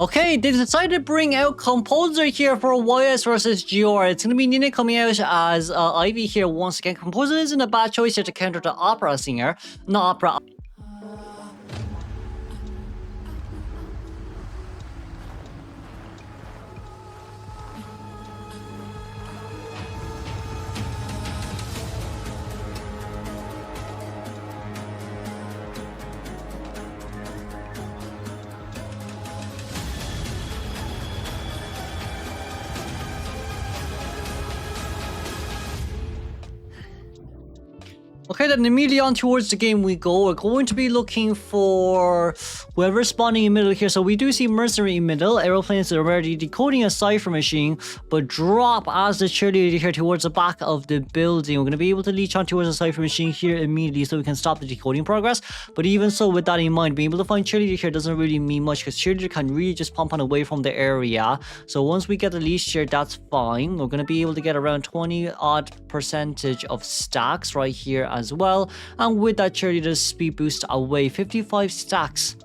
Okay, they've decided to bring out Composer here for YS versus GR. It's going to be Nina coming out as Ivy here once again. Composer isn't a bad choice here to counter the opera singer. Not opera. Okay, then immediately on towards the game we go. We're going to be looking for whoever's spawning in middle here. So we do see Mercenary in middle. Aeroplanes are already decoding a Cypher machine, but drop as the cheerleader here towards the back of the building. We're going to be able to leech on towards the Cypher machine here immediately so we can stop the decoding progress. But even so, with that in mind, being able to find cheerleader here doesn't really mean much because cheerleader can really just pump on away from the area. So once we get the leech here, that's fine. We're going to be able to get around 20% of stacks right here as well, and with that cheerleader's speed boost away, 55 stacks.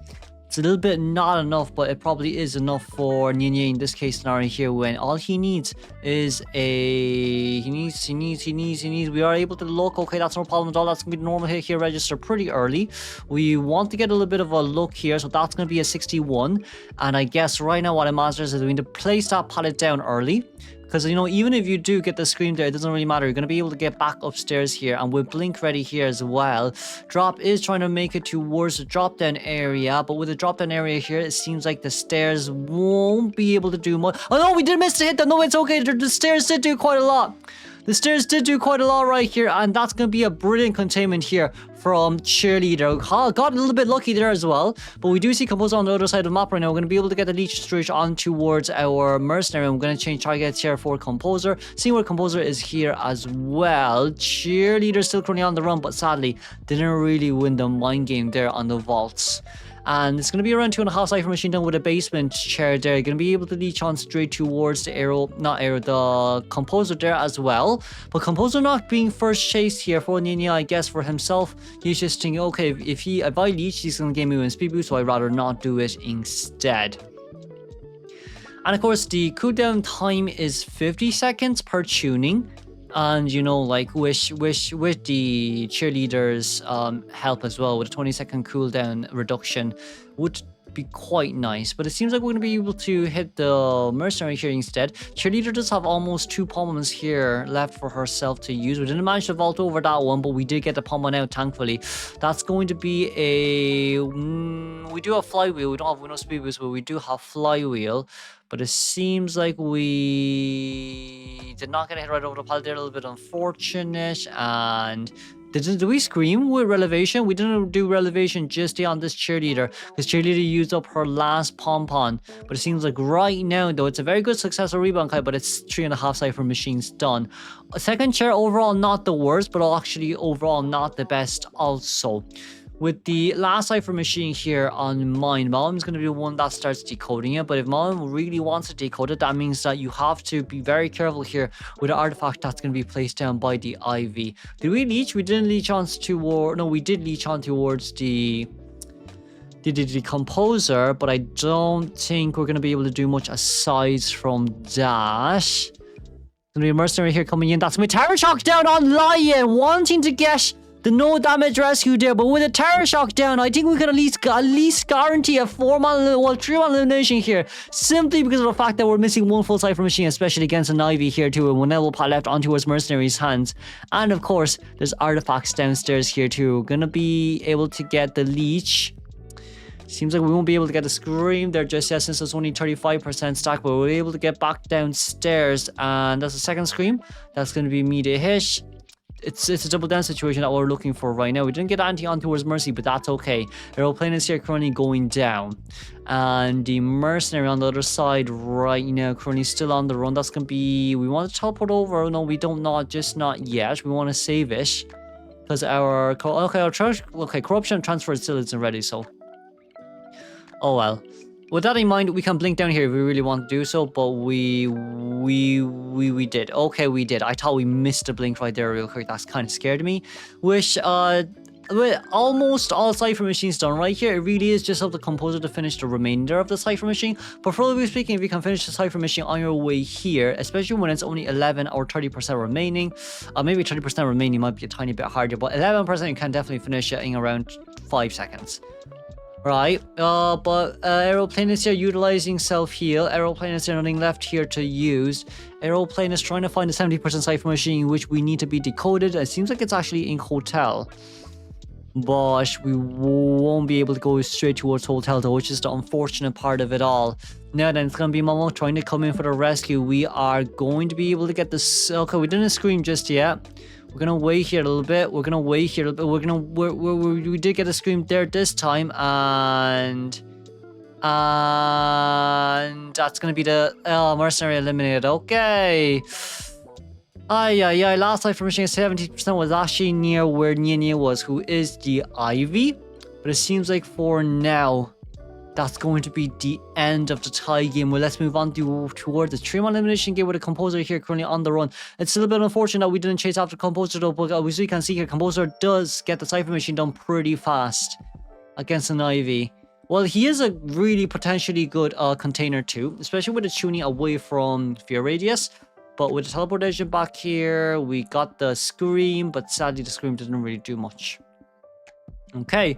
It's a little bit not enough, but it probably is enough for Nini in this case scenario here, when all he needs is he needs we are able to look. Okay, that's no problem at all. That's gonna be the normal hit here, register pretty early. We want to get a little bit of a look here, so that's gonna be a 61, and I guess right now what it matters is we need to place that pallet down early. Because, you know, even if you do get the scream there, it doesn't really matter. You're going to be able to get back upstairs here. And with Blink ready here as well. Drop is trying to make it towards the drop down area. But with the drop down area here, it seems like the stairs won't be able to do much. Oh no, we did miss the hit though. No, it's okay. The stairs did do quite a lot. The stairs did do quite a lot right here, and that's going to be a brilliant containment here from Cheerleader. Got a little bit lucky there as well, but we do see Composer on the other side of the map right now. We're going to be able to get the leech straight on towards our Mercenary. I'm going to change targets here for Composer. Seeing where Composer is here as well. Cheerleader still currently on the run, but sadly didn't really win the mind game there on the vaults. And it's going to be around 2.5 Cypher machine done with a basement chair there. Going to be able to leech on straight towards the the Composer there as well. But Composer not being first chased here for Nini, I guess for himself. He's just thinking, okay, if I leech, he's going to give me one speed boost, so I'd rather not do it instead. And of course, the cooldown time is 50 seconds per tuning. And you know, like with the cheerleaders help as well, with a 20-second cooldown reduction would be quite nice. But it seems like we're going to be able to hit the Mercenary here instead. Cheerleader does have almost 2 pommons here left for herself to use. We didn't manage to vault over that one, but we did get the pommon out, thankfully. That's going to be a we do have flywheel. We don't have no speed boost, but we do have flywheel. But it seems like we did not get a hit right over the pallet there. A little bit unfortunate. And did we scream with Relevation? We didn't do Relevation just on this cheerleader, because cheerleader used up her last pom-pom. But it seems like right now, though, it's a very good successful rebound kite, but it's 3.5 Cypher machines done. A second chair overall not the worst, but actually overall not the best also. With the last Cypher machine here on mine, Malum's going to be the one that starts decoding it. But if Malum really wants to decode it, that means that you have to be very careful here with the artifact that's going to be placed down by the Ivy. Did we leech? We didn't leech on towards... No, we did leech on towards the Composer, but I don't think we're going to be able to do much aside from that. Going to be a Mercenary here coming in. That's my Terror Shock down on Lion, wanting to get the no damage rescue there, but with a Terror Shock down, I think we can at least guarantee a 3-man elimination here, simply because of the fact that we're missing one full Cypher machine, especially against an Ivy here too, and one level pot left onto his Mercenary's hands. And of course, there's artifacts downstairs here too. We're gonna be able to get the leech. Seems like we won't be able to get a scream there just yet, since it's only 35% stack, but we'll be able to get back downstairs, and that's a second scream. That's gonna be me to hit. It's a double down situation that we're looking for right now. We didn't get anti on towards Mercy, but that's okay. Aeroplane is here currently going down. And the Mercenary on the other side right now currently still on the run. That's going to be... We want to teleport over. No, we don't, just not yet. We want to save it. Because our... corruption transfer still isn't ready, so... Oh well. With that in mind, we can blink down here if we really want to do so, but we did. Okay, we did. I thought we missed a blink right there real quick. That's kind of scared me. Which, with almost all Cypher machines done right here, it really is just up to the composer to finish the remainder of the Cypher machine. Preferably speaking, if you can finish the Cypher machine on your way here, especially when it's only 11 or 30% remaining, maybe 30% remaining might be a tiny bit harder, but 11% you can definitely finish it in around 5 seconds. Right, but Aeroplane is here utilizing self-heal. Aeroplane is there nothing left here to use. Aeroplane is trying to find a 70% Cypher machine, which we need to be decoded. It seems like it's actually in Hotel. But we won't be able to go straight towards Hotel though, which is the unfortunate part of it all. Now then, it's going to be Momo trying to come in for the rescue. We are going to be able to get this. Okay, we didn't scream just yet. We're going to wait here a little bit. We're going to wait here a little bit. We did get a scream there this time. And that's going to be the mercenary eliminated. Okay. Last Cypher machine 70% was actually near where Nia was, who is the Ivy. But it seems like for now, that's going to be the end of the tie game. Well, let's move on towards the 3-man elimination game with the Composer here currently on the run. It's still a bit unfortunate that we didn't chase after Composer though, but as you can see here, Composer does get the Cypher machine done pretty fast against an Ivy. Well, he is a really potentially good container too, especially with the tuning away from Fear Radius. But with the teleportation back here, we got the Scream, but sadly the Scream didn't really do much. Okay,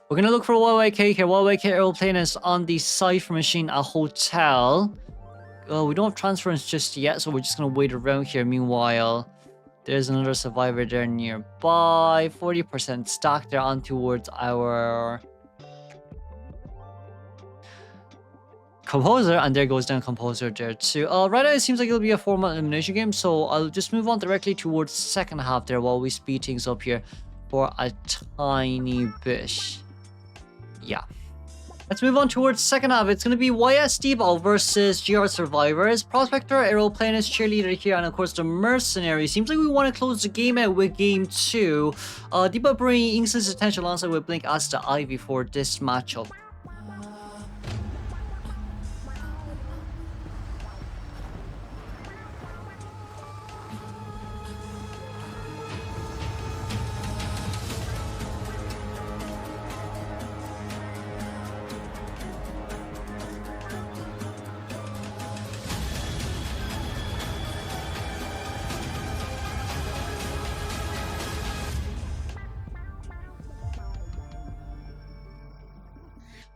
we're going to look for YYK here. YYK Aeroplane is on the Cypher machine at Hotel. We don't have transference just yet, so we're just going to wait around here. Meanwhile, there's another survivor there nearby. 40% stack there on towards our Composer, and there goes down Composer there too. Right now it seems like it'll be a 4-man elimination game, so I'll just move on directly towards the second half there while we speed things up here for a tiny bit. Yeah. Let's move on towards the second half. It's going to be YS D-Ball versus GR Survivors. Prospector, Aeroplanist, Cheerleader here, and of course the Mercenary. Seems like we want to close the game out with game 2. D-Ball bringing Instance attention alongside with Blink as the Ivy for this matchup.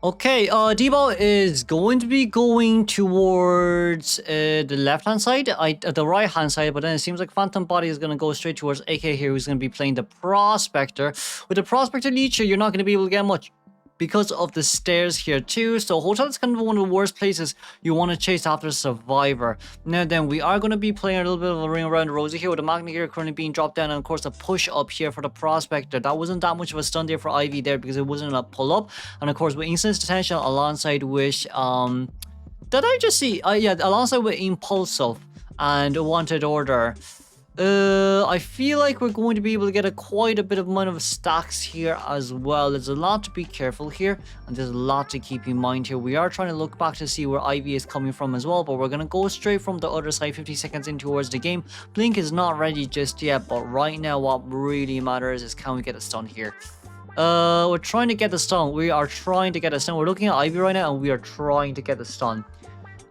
Okay, D-Ball is going to be going towards the left-hand side, the right-hand side, but then it seems like Phantom Body is going to go straight towards AK here, who's going to be playing the Prospector. With the Prospector leech, you're not going to be able to get much because of the stairs here too. So Hotel is kind of one of the worst places you want to chase after a Survivor. Now then, we are going to be playing a little bit of a ring around the rosy here with the Magna here currently being dropped down, and of course a push up here for the Prospector. That wasn't that much of a stun there for Ivy there because it wasn't a pull up, and of course with Instance Detention alongside with did I just see yeah, alongside with Impulsive and Wanted Order. I feel like we're going to be able to get quite a bit of amount of stacks here as well. There's a lot to be careful here, and there's a lot to keep in mind here. We are trying to look back to see where Ivy is coming from as well, but we're going to go straight from the other side 50 seconds in towards the game. Blink is not ready just yet, but right now what really matters is can we get a stun here. We're trying to get the stun. We are trying to get a stun. We're looking at Ivy right now, and we are trying to get the stun.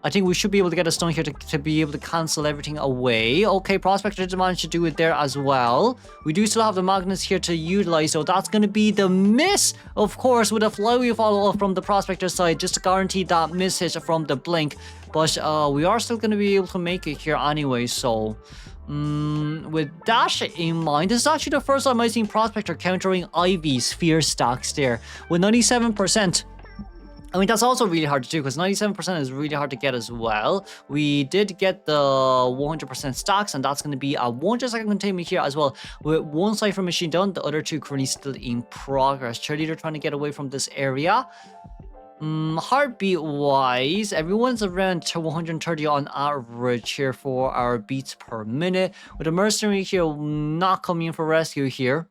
I think we should be able to get a stun here to be able to cancel everything away. Okay, Prospector did manage to do it there as well. We do still have the magnets here to utilize, so that's going to be the miss, of course, with a flywheel follow up from the Prospector side, just to guarantee that miss hit from the Blink. But we are still going to be able to make it here anyway, so with that in mind, this is actually the first time I've seen Prospector countering Ivy's fear stacks there with 97%. I mean, that's also really hard to do because 97% is really hard to get as well. We did get the 100% stacks, and that's going to be a 100-second containment here as well. With one Cypher machine done, the other two currently still in progress. Cheerleader trying to get away from this area. Heartbeat wise, everyone's around 130 on average here for our beats per minute. With the Mercenary here not coming in for rescue here.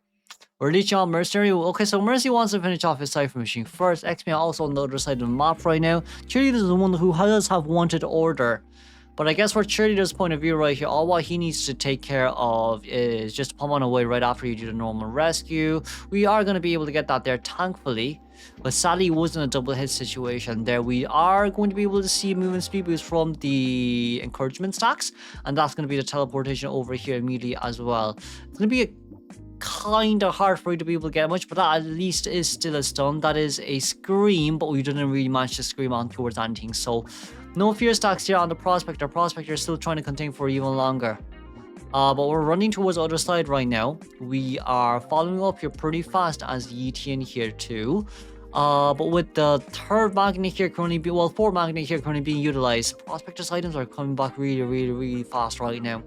We're leeching on Mercenary. Okay, so Mercy wants to finish off his Cypher machine first. X-Men also on the other side of the map right now. Cheerleader is the one who does have Wanted Order. But I guess for Cheerleader's point of view right here, all what he needs to take care of is just pump on away right after you do the normal rescue. We are going to be able to get that there, thankfully. But sadly, it wasn't a double hit situation there. We are going to be able to see movement speed boost from the encouragement stacks. And that's going to be the teleportation over here immediately as well. It's going to be a kind of hard for you to be able to get much, but that at least is still a stun. That is a scream, but we didn't really manage to scream on towards anything. So no fear stacks here on the Prospector. Prospector is still trying to contain for even longer. But we're running towards the other side right now. We are following up here pretty fast as the ETN here too. But with the third magnet here currently being, well, fourth magnet here currently being utilized, Prospector's items are coming back really fast right now.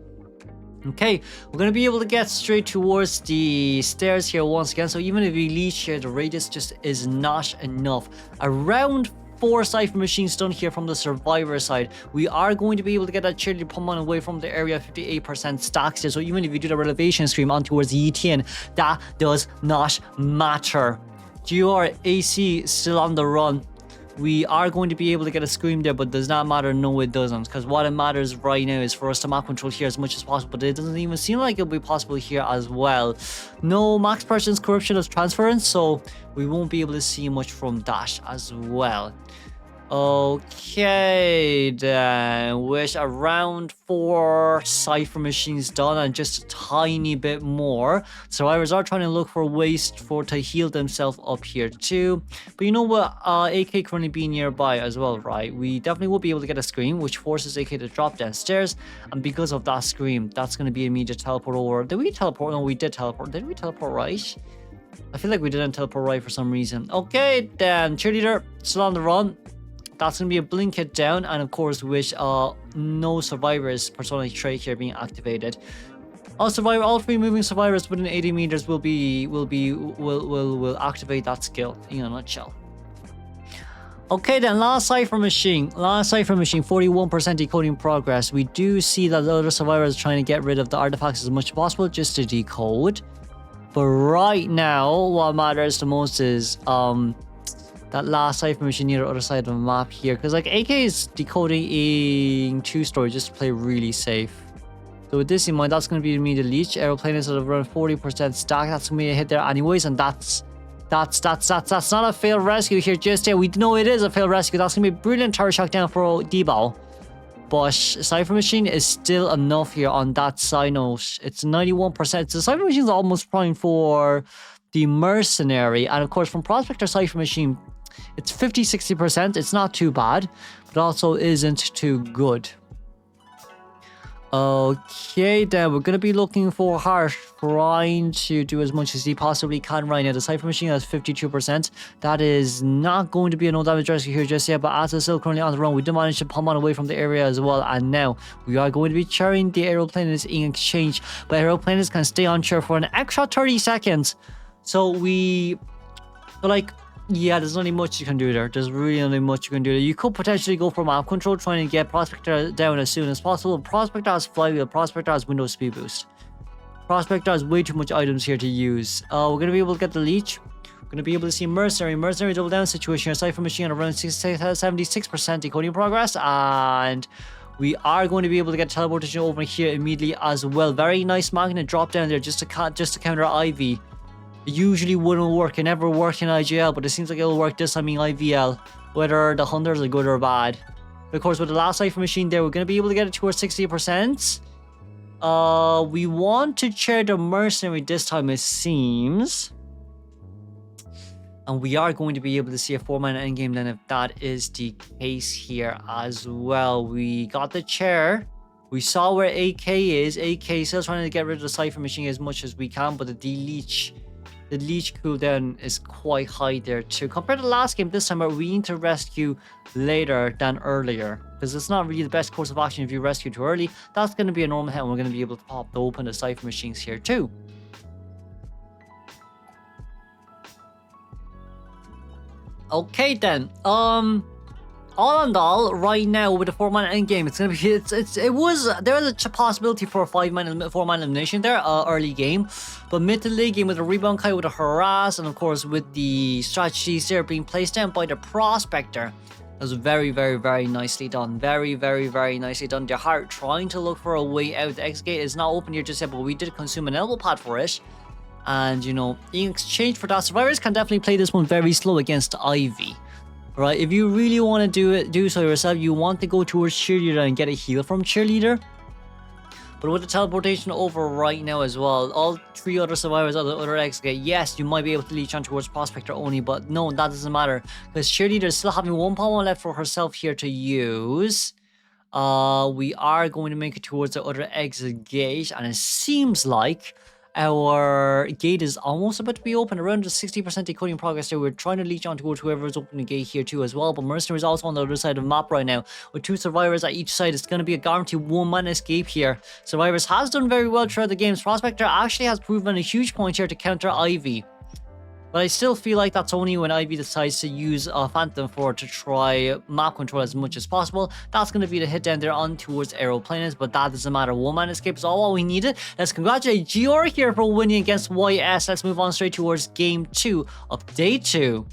Okay, we're going to be able to get straight towards the stairs here once again. So even if we leech here, the radius just is not enough. Around 4 Cypher machines done here from the survivor side. We are going to be able to get that Cheerleader pump on away from the area 58% stacks here. So even if you do the relevation stream on towards the ETN, that does not matter. GR AC still on the run. We are going to be able to get a scream there, but does not matter. No, it doesn't. Because what it matters right now is for us to map control here as much as possible. But it doesn't even seem like it'll be possible here as well. No max person's corruption of transference, so we won't be able to see much from that as well. Okay, then with around 4 Cypher machines done and just a tiny bit more, survivors are trying to look for ways to heal themselves up here too. But you know what, AK currently being nearby as well, right? We definitely will be able to get a scream, which forces AK to drop downstairs, and because of that scream, that's going to be immediate teleport over. Did we teleport? No, we did teleport. Did we teleport right? I feel like we didn't teleport right for some reason. Okay, then Cheerleader still on the run. That's going to be a blink hit down, and of course with no survivors personality trait here being activated. All 3 moving survivors within 80 meters will activate that skill in a nutshell. Okay then, last Cypher machine, 41% decoding progress. We do see that the other survivors are trying to get rid of the artifacts as much as possible just to decode. But right now, what matters the most is that last Cypher machine near the other side of the map here, because like AK is decoding in 2-story just to play really safe. So with this in mind, that's going to be the immediate leech. Aeroplane is at around 40% stack. That's going to be a hit there anyways, and that's not a failed rescue here just yet. We know it is a failed rescue. That's going to be a brilliant tower shock down for D-Bow. But Cypher machine is still enough here on that side note. It's 91%. So Cypher machine is almost prime for the mercenary, and of course from Prospector Cypher machine, it's 50-60%. It's not too bad, but also isn't too good. Okay, then we're going to be looking for Harsh, trying to do as much as he possibly can right now. The Cypher machine has 52%. That is not going to be a no damage rescue here just yet, but as it's still currently on the run, we did manage to pump on away from the area as well, and now we are going to be carrying the aeroplaners in exchange, but aeroplaners can stay on chair for an extra 30 seconds. Yeah, there's not much you can do there. There's really not much you can do there. You could potentially go for map control, trying to get Prospector down as soon as possible. Prospector has flywheel. Prospector has window speed boost. Prospector has way too much items here to use. We're going to be able to get the leech. We're going to be able to see Mercenary. Mercenary double down situation. Cypher machine around 76% decoding progress. And we are going to be able to get teleportation over here immediately as well. Very nice magnet drop down there just to counter Ivy. It usually wouldn't work. It never worked in IGL, but it seems like it'll work this time in IVL, whether the hunters are good or bad. But of course, with the last Cypher machine there, we're going to be able to get it towards 60%. We want to chair the mercenary this time, it seems. And we are going to be able to see a 4-mana endgame then if that is the case here as well. We got the chair. We saw where AK is. AK is still trying to get rid of the Cypher machine as much as we can, but the leech cooldown is quite high there too. Compared to the last game, this time we need to rescue later than earlier, because it's not really the best course of action if you rescue too early. That's going to be a normal hit, and we're going to be able to pop open the Cypher machines here too. Okay then, all in all, right now with the 4-mana endgame, it's gonna be there is a possibility for a 4-mana elimination there, early game, but mid to late game with a rebound kite, with a harass, and of course with the strategies there being placed down by the Prospector, That was very, very, very nicely done. Very, very, very nicely done. The Heart trying to look for a way out. The exit gate is not open here just yet, but we did consume an elbow pad for it. And, you know, in exchange for that, Survivors can definitely play this one very slow against Ivy. Right? If you really want to do so yourself, you want to go towards Cheerleader and get a heal from Cheerleader. But with the teleportation over right now as well, all 3 other survivors of the other exit gate, yes, you might be able to leech on towards Prospector only, but no, that doesn't matter. Because Cheerleader is still having 1 power left for herself here to use. We are going to make it towards the other exit gate, and it seems like our gate is almost about to be open, around the 60% decoding progress there. We're trying to leech on towards whoever is opening the gate here too as well, but Mercenary is also on the other side of the map right now with 2 survivors at each side. It's going to be a guaranteed 1-man escape here. Survivors has done very well throughout the games. Prospector actually has proven a huge point here to counter Ivy. But I still feel like that's only when Ivy decides to use Phantom 4 to try map control as much as possible. That's going to be the hit down there on towards Aeroplanes, but that doesn't matter. 1-man escape is all we needed. Let's congratulate Gior here for winning against YS. Let's move on straight towards game 2 of day 2.